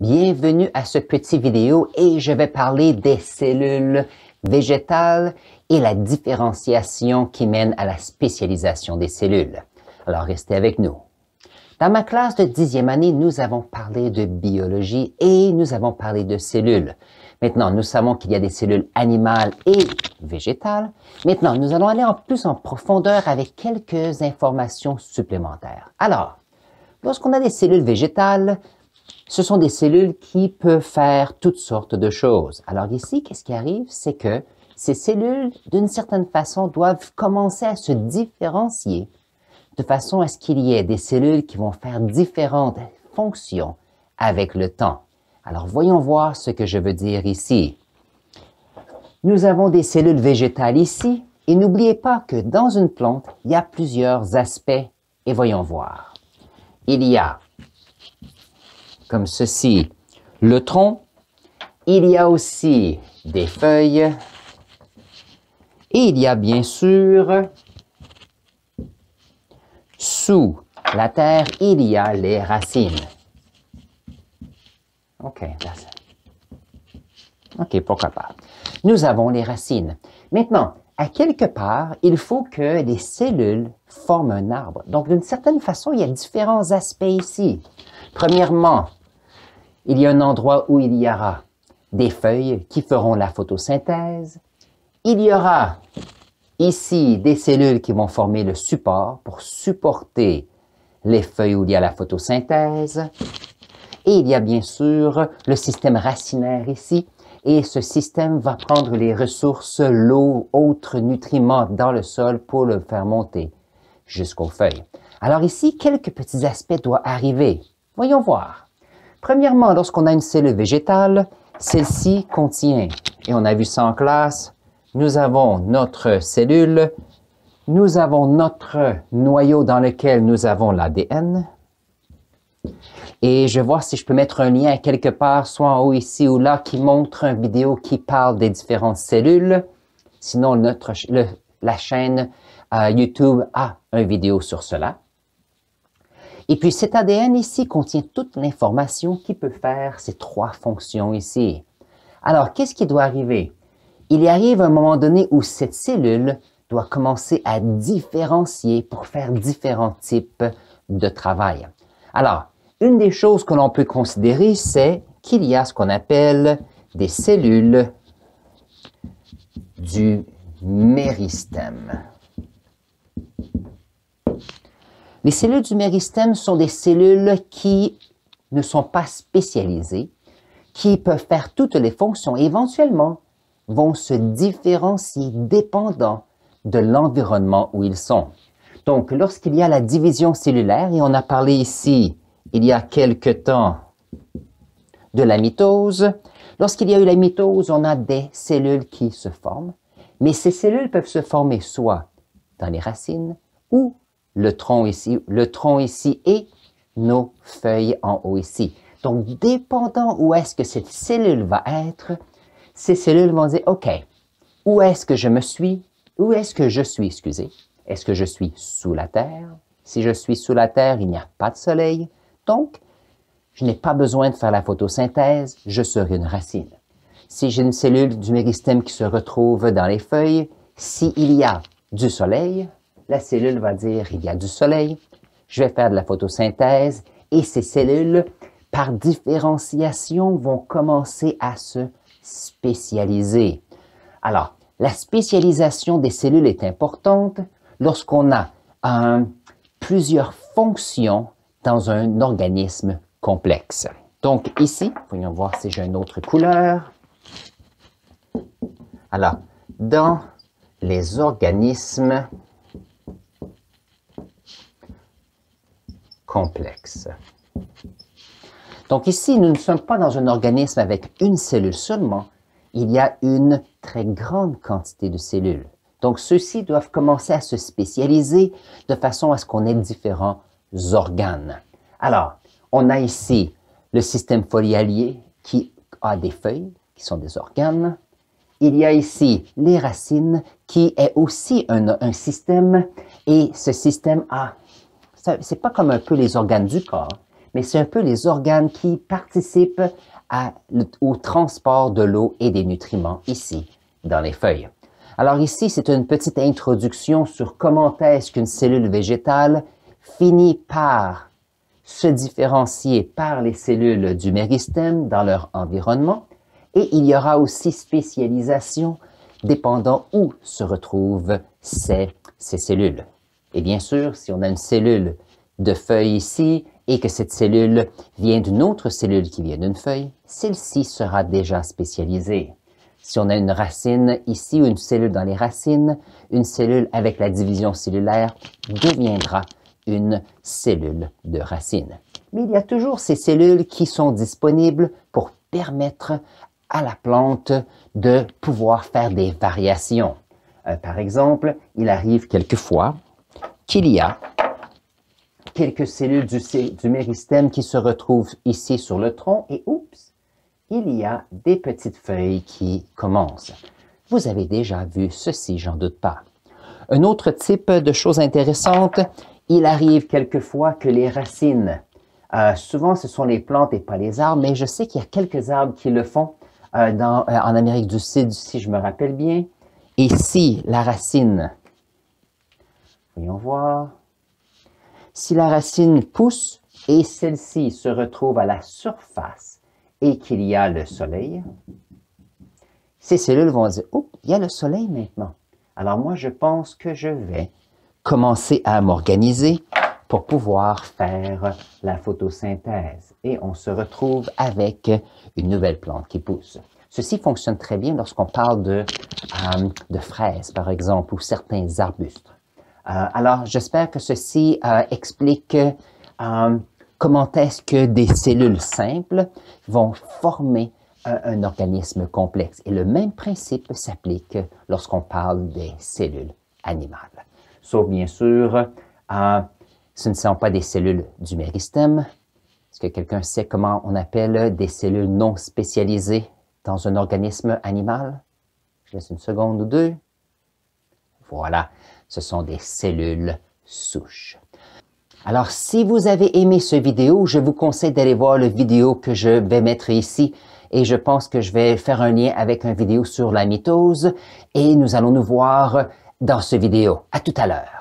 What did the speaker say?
Bienvenue à ce petit vidéo et je vais parler des cellules végétales et la différenciation qui mène à la spécialisation des cellules. Alors restez avec nous. Dans ma classe de 10e année, nous avons parlé de biologie et nous avons parlé de cellules. Maintenant, nous savons qu'il y a des cellules animales et végétales. Maintenant, nous allons aller plus en profondeur avec quelques informations supplémentaires. Alors, lorsqu'on a des cellules végétales, ce sont des cellules qui peuvent faire toutes sortes de choses. Alors ici, qu'est-ce qui arrive? C'est que ces cellules, d'une certaine façon, doivent commencer à se différencier de façon à ce qu'il y ait des cellules qui vont faire différentes fonctions avec le temps. Alors, voyons voir ce que je veux dire ici. Nous avons des cellules végétales ici, et n'oubliez pas que dans une plante, il y a plusieurs aspects, et voyons voir. Il y a, comme ceci, le tronc, il y a aussi des feuilles, et il y a bien sûr, sous la terre, il y a les racines. OK, pourquoi pas. Nous avons les racines. Maintenant, à quelque part, il faut que les cellules forment un arbre. Donc, d'une certaine façon, il y a différents aspects ici. Premièrement, il y a un endroit où il y aura des feuilles qui feront la photosynthèse. Il y aura ici des cellules qui vont former le support pour supporter les feuilles où il y a la photosynthèse. Et il y a bien sûr le système racinaire ici. Et ce système va prendre les ressources, l'eau, autres nutriments dans le sol pour le faire monter jusqu'aux feuilles. Alors ici, quelques petits aspects doivent arriver. Voyons voir. Premièrement, lorsqu'on a une cellule végétale, celle-ci contient, et on a vu ça en classe, nous avons notre cellule, nous avons notre noyau dans lequel nous avons l'ADN. Et je vais voir si je peux mettre un lien quelque part, soit en haut ici ou là, qui montre une vidéo qui parle des différentes cellules. Sinon, la chaîne YouTube a une vidéo sur cela. Et puis cet ADN ici contient toute l'information qui peut faire ces trois fonctions ici. Alors, qu'est-ce qui doit arriver? Il arrive un moment donné où cette cellule doit commencer à différencier pour faire différents types de travail. Alors, une des choses que l'on peut considérer, c'est qu'il y a ce qu'on appelle des cellules du méristème. Les cellules du méristème sont des cellules qui ne sont pas spécialisées, qui peuvent faire toutes les fonctions et éventuellement vont se différencier dépendant de l'environnement où ils sont. Donc, lorsqu'il y a la division cellulaire, et on a parlé ici, il y a quelque temps, de la mitose, lorsqu'il y a eu la mitose, on a des cellules qui se forment, mais ces cellules peuvent se former soit dans les racines ou le tronc ici et nos feuilles en haut ici. Donc, dépendant où est-ce que cette cellule va être, ces cellules vont dire, OK, où est-ce que je suis, excusez. Est-ce que je suis sous la terre? Si je suis sous la terre, il n'y a pas de soleil. Donc, je n'ai pas besoin de faire la photosynthèse, je serai une racine. Si j'ai une cellule du méristème qui se retrouve dans les feuilles, s'il y a du soleil, la cellule va dire, il y a du soleil, je vais faire de la photosynthèse et ces cellules, par différenciation, vont commencer à se spécialiser. Alors, la spécialisation des cellules est importante lorsqu'on a plusieurs fonctions dans un organisme complexe. Donc ici, voyons voir si j'ai une autre couleur. Alors, dans les organismes complexes. Donc ici, nous ne sommes pas dans un organisme avec une cellule seulement. Il y a une très grande quantité de cellules. Donc, ceux-ci doivent commencer à se spécialiser de façon à ce qu'on ait différents organes. Alors, on a ici le système foliaire qui a des feuilles, qui sont des organes. Il y a ici les racines, qui est aussi un système, et ce système a, c'est pas comme un peu les organes du corps, mais c'est un peu les organes qui participent au transport de l'eau et des nutriments ici, dans les feuilles. Alors ici, c'est une petite introduction sur comment est-ce qu'une cellule végétale finit par se différencier par les cellules du méristème dans leur environnement, et il y aura aussi spécialisation dépendant où se retrouvent ces cellules. Et bien sûr, si on a une cellule de feuille ici et que cette cellule vient d'une autre cellule qui vient d'une feuille, celle-ci sera déjà spécialisée. Si on a une racine ici ou une cellule dans les racines, une cellule avec la division cellulaire deviendra une cellule de racine. Mais il y a toujours ces cellules qui sont disponibles pour permettre à la plante de pouvoir faire des variations. Par exemple, il arrive quelquefois qu'il y a quelques cellules du méristème qui se retrouvent ici sur le tronc et oups, il y a des petites feuilles qui commencent. Vous avez déjà vu ceci, j'en doute pas. Un autre type de choses intéressantes, il arrive quelquefois que les racines, souvent ce sont les plantes et pas les arbres, mais je sais qu'il y a quelques arbres qui le font en Amérique du Sud, si je me rappelle bien. Et si la racine, voyons voir, si la racine pousse et celle-ci se retrouve à la surface et qu'il y a le soleil, ces cellules vont dire « Oups, il y a le soleil maintenant. Alors moi, je pense que je vais commencer à m'organiser pour pouvoir faire la photosynthèse. » Et on se retrouve avec une nouvelle plante qui pousse. Ceci fonctionne très bien lorsqu'on parle de fraises, par exemple, ou certains arbustes. Alors, j'espère que ceci explique comment est-ce que des cellules simples vont former un organisme complexe. Et le même principe s'applique lorsqu'on parle des cellules animales. Sauf bien sûr, ce ne sont pas des cellules du méristème. Est-ce que quelqu'un sait comment on appelle des cellules non spécialisées dans un organisme animal? Je laisse une seconde ou deux. Voilà, ce sont des cellules souches. Alors, si vous avez aimé cette vidéo, je vous conseille d'aller voir la vidéo que je vais mettre ici et je pense que je vais faire un lien avec une vidéo sur la mitose et nous allons nous voir dans cette vidéo. À tout à l'heure.